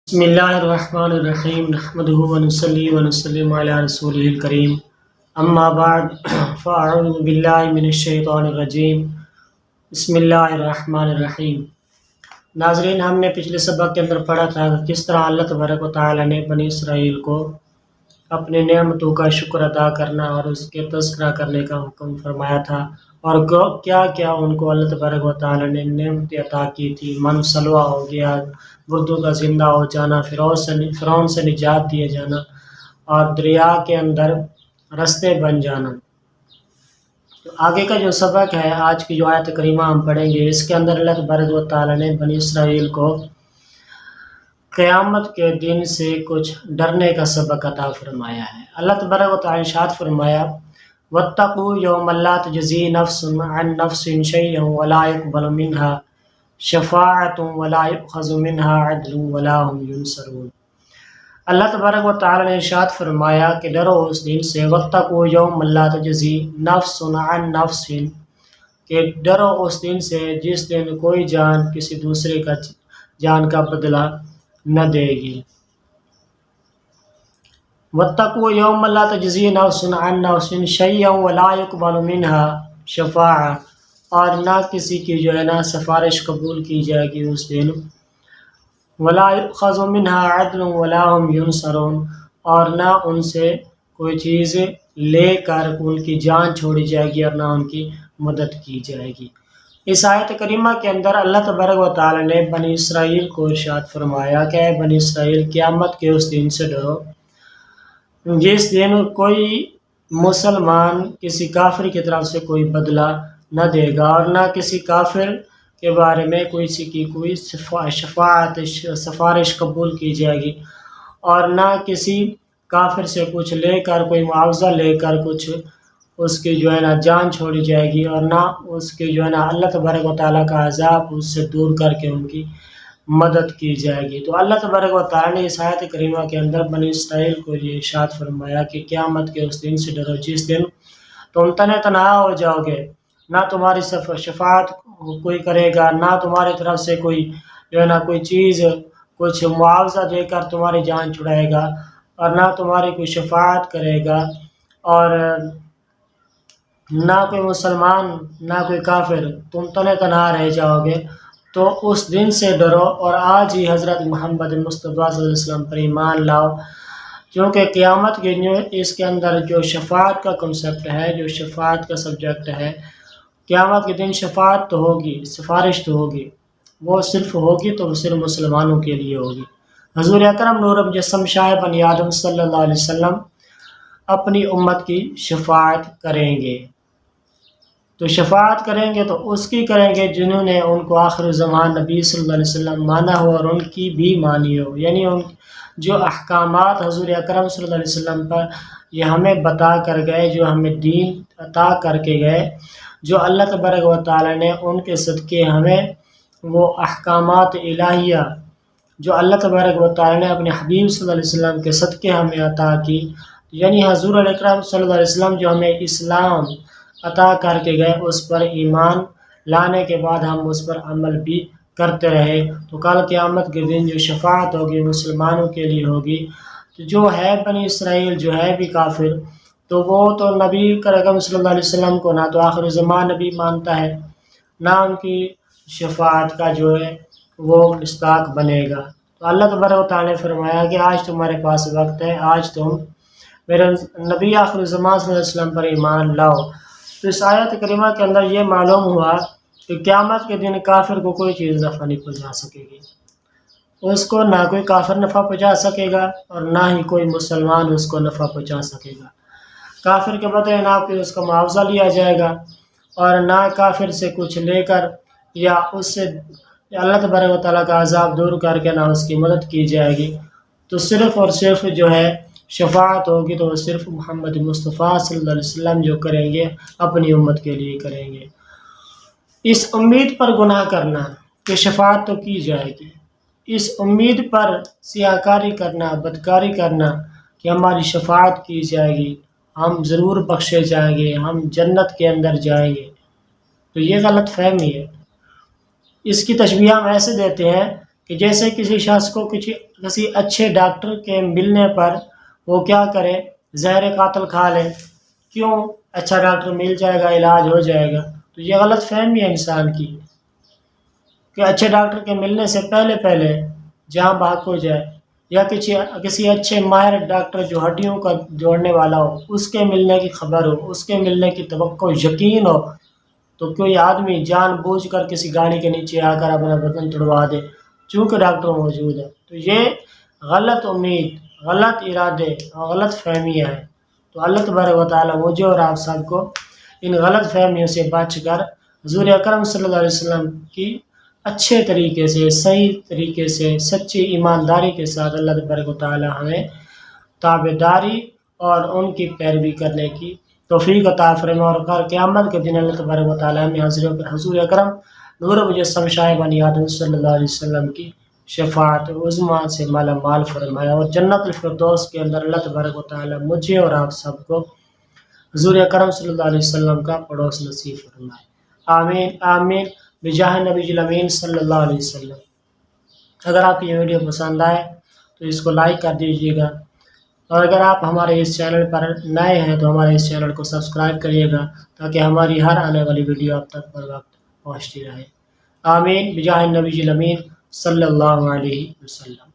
بسم اللہ الرحمن الرحیم نحمده ونصلی ونسلم علی رسولہ الکریم اما بعد فاعوذ باللہ من الشیطان الرجیم بسم اللہ الرحمن الرحیم۔ ناظرین، ہم نے پچھلے سبق کے اندر پڑھا تھا کہ کس طرح اللہ تبارک و تعالی نے بنی اسرائیل کو اپنے نعمتوں کا شکر ادا کرنا اور اس کے تذکرہ کرنے کا حکم فرمایا تھا، اور کیا کیا ان کو اللہ تبارک و تعالی نے نعمتیں عطا کی تھی۔ من سلوہ ہو گیا، مردوں کا زندہ ہو جانا، فرعون سے نجات دیے جانا، اور دریا کے اندر رستے بن جانا۔ تو آگے کا جو سبق ہے، آج کی جو آیت کریمہ ہم پڑھیں گے، اس کے اندر اللہ تبارک و تعالی نے بنی اسرائیل کو قیامت کے دن سے کچھ ڈرنے کا سبق عطا فرمایا ہے۔ اللہ تبارک و تعالی نے ارشاد فرمایا، وَاتَّقُوا يَوْمًا لَا تَجْزِي نَفْسٌ عَن نَفْسٍ شَيْئًا وَلَا يُقْبَلُ مِنْهَا شَفَاعَةٌ وَلَا يُؤْخَذُ مِنْهَا عَدْلٌ وَلَا هُمْ يُنصَرُونَ۔ اللہ تبارک و تعالی نے ارشاد فرمایا کہ ڈرو اس دن سے، وَاتَّقُوا يَوْمًا لَا تَجْزِي نَفْسٌ عَن نَفْسٍ، کہ ڈرو اس دن سے جس دن کوئی جان کسی دوسرے کا جان کا بدلہ نہ دے گی۔ وَاتَّقُوا يَوْمًا لَا تَجْزِي نَفْسٌ عَن نَفْسٍ شَيْئًا وَلَا يُقْبَلُ مِنْهَا شَفَاعَةٌ، اور نہ کسی کی جو ہے نا سفارش قبول کی جائے گی اس دن، وَلَا يُؤْخَذُ مِنْهَا عَدْلٌ وَلَا هُمْ يُنصَرُونَ، اور نہ ان سے کوئی چیز لے کر ان کی جان چھوڑی جائے گی اور نہ ان کی مدد کی جائے گی۔ اس آیت کریمہ کے اندر اللہ تبارک و تعالی نے بنی اسرائیل کو ارشاد فرمایا کہ اے بنی اسرائیل، قیامت کے اس دن سے ڈرو جس دن کوئی مسلمان کسی کافر کی طرف سے کوئی بدلہ نہ دے گا، اور نہ کسی کافر کے بارے میں کوئی سفارش قبول کی جائے گی، اور نہ کسی کافر سے کچھ لے کر، کوئی معاوضہ لے کر کچھ اس کی جو ہے نا جان چھوڑی جائے گی، اور نہ اس کی جو ہے نا اللہ تبارک و تعالیٰ کا عذاب اس سے دور کر کے ان کی مدد کی جائے گی۔ تو اللہ تبارک و تعالیٰ نے اس آیت کریمہ کے اندر بنی اسرائیل کو یہ ارشاد فرمایا کہ قیامت کے اس دن سے ڈرو جس دن تم تنہا ہو جاؤ گے، نہ تمہاری شفاعت کوئی کرے گا، نہ تمہاری طرف سے کوئی جو ہے نا کوئی چیز کچھ معاوضہ دے کر تمہاری جان چھڑائے گا، اور نہ تمہاری کوئی شفاعت کرے گا، اور نہ کوئی مسلمان نہ کوئی کافر، تم تنہا رہ جاؤ گے۔ تو اس دن سے ڈرو، اور آج ہی حضرت محمد مصطفیٰ صلی اللہ علیہ وسلم پر ایمان لاؤ، کیونکہ قیامت کے اس کے اندر جو شفاعت کا کنسیپٹ ہے، جو شفاعت کا سبجیکٹ ہے، قیامت کے دن شفاعت تو ہوگی، سفارش تو ہوگی، وہ صرف ہوگی تو وہ صرف مسلمانوں کے لیے ہوگی۔ حضور اکرم نور مجسم شاہ بنی آدم صلی اللہ علیہ وسلم اپنی امت کی شفاعت کریں گے۔ تو شفاعت کریں گے تو اس کی کریں گے جنہوں نے ان کو آخر زمان نبی صلی اللہ علیہ وسلم مانا ہو اور ان کی بھی مانی ہو، یعنی ان جو احکامات حضور اکرم صلی اللہ علیہ وسلم پر یہ ہمیں بتا کر گئے، جو ہمیں دین عطا کر کے گئے، جو اللہ تبارک و تعالی نے ان کے صدقے ہمیں وہ احکامات الہیہ جو اللہ تبارک و تعالی نے اپنے حبیب صلی اللہ علیہ وسلم کے صدقے ہمیں عطا کی، یعنی حضور اکرم صلی اللہ علیہ وسلم جو ہمیں اسلام عطا کر کے گئے، اس پر ایمان لانے کے بعد ہم اس پر عمل بھی کرتے رہے، تو کل قیامت کے دن جو شفاعت ہوگی مسلمانوں کے لیے ہوگی۔ تو جو ہے بنی اسرائیل جو ہے بھی کافر، تو وہ تو نبی کریم صلی اللہ علیہ وسلم کو نہ تو آخر زمان نبی مانتا ہے، نہ ان کی شفاعت کا جو ہے وہ مستحق بنے گا۔ تو اللہ تبارک و تعالیٰ نے فرمایا کہ آج تمہارے پاس وقت ہے، آج تم میرے نبی آخر زمان صلی اللہ علیہ وسلم پر ایمان لاؤ۔ تو اس آیت کریمہ کے اندر یہ معلوم ہوا کہ قیامت کے دن کافر کو کوئی چیز نفع نہیں پہنچا سکے گی، اس کو نہ کوئی کافر نفع پہنچا سکے گا، اور نہ ہی کوئی مسلمان اس کو نفع پہنچا سکے گا۔ کافر کے بدلے نہ کوئی اس کا معاوضہ لیا جائے گا، اور نہ کافر سے کچھ لے کر یا اس سے اللہ تبارک و تعالیٰ کا عذاب دور کر کے نہ اس کی مدد کی جائے گی۔ تو صرف اور صرف جو ہے شفاعت ہوگی تو وہ صرف محمد مصطفیٰ صلی اللہ علیہ وسلم جو کریں گے اپنی امت کے لیے کریں گے۔ اس امید پر گناہ کرنا کہ شفاعت تو کی جائے گی، اس امید پر سیاہکاری کرنا، بدکاری کرنا کہ ہماری شفاعت کی جائے گی، ہم ضرور بخشے جائیں گے، ہم جنت کے اندر جائیں گے، تو یہ غلط فہمی ہے۔ اس کی تشبیہ ہم ایسے دیتے ہیں کہ جیسے کسی شخص کو کچھ کسی اچھے ڈاکٹر کے ملنے پر وہ کیا کرے، زہر قاتل کھا لے، کیوں؟ اچھا ڈاکٹر مل جائے گا، علاج ہو جائے گا۔ تو یہ غلط فہمی ہے انسان کی کہ اچھے ڈاکٹر کے ملنے سے پہلے جہاں بھاگ کو جائے، یا کسی اچھے ماہر ڈاکٹر جو ہڈیوں کا جوڑنے والا ہو، اس کے ملنے کی خبر ہو، اس کے ملنے کی توقع یقین ہو، تو کوئی آدمی جان بوجھ کر کسی گاڑی کے نیچے آ کر اپنا بدن توڑوا دے چونکہ ڈاکٹر موجود ہے۔ تو یہ غلط امید، غلط ارادے اور غلط فہمیاں ہیں۔ تو اللہ تبارک و تعالیٰ مجھے اور آپ سب کو ان غلط فہمیوں سے بچ کر حضور اکرم صلی اللہ علیہ وسلم کی اچھے طریقے سے، صحیح طریقے سے، سچی ایمانداری کے ساتھ اللہ تبارک و تعالیٰ ہمیں تابعداری اور ان کی پیروی کرنے کی توفیق عطا فرمائے، اور قیامت کے دن اللہ تبارک و تعالیٰ ہمیں حضور اکرم نور مجسم شاہ بنی آدم صلی اللہ علیہ وسلم کی شفاعت عظمیٰ سے مالا مال فرمایا، اور جنت الفردوس کے اندر اللہ تبارک و تعالیٰ مجھے اور آپ سب کو حضور اکرم صلی اللہ علیہ وسلم کا پڑوس نصیب فرمائے۔ آمین آمین بجاہ نبی الامین صلی اللہ علیہ وسلم۔ اگر آپ کی یہ ویڈیو پسند آئے تو اس کو لائک کر دیجیے گا، اور اگر آپ ہمارے اس چینل پر نئے ہیں تو ہمارے اس چینل کو سبسکرائب کریے گا تاکہ ہماری ہر آنے والی ویڈیو آپ تک پر وقت پہنچتی رہے۔ آمین بجاہ نبی الامین صلی اللہ علیہ وسلم۔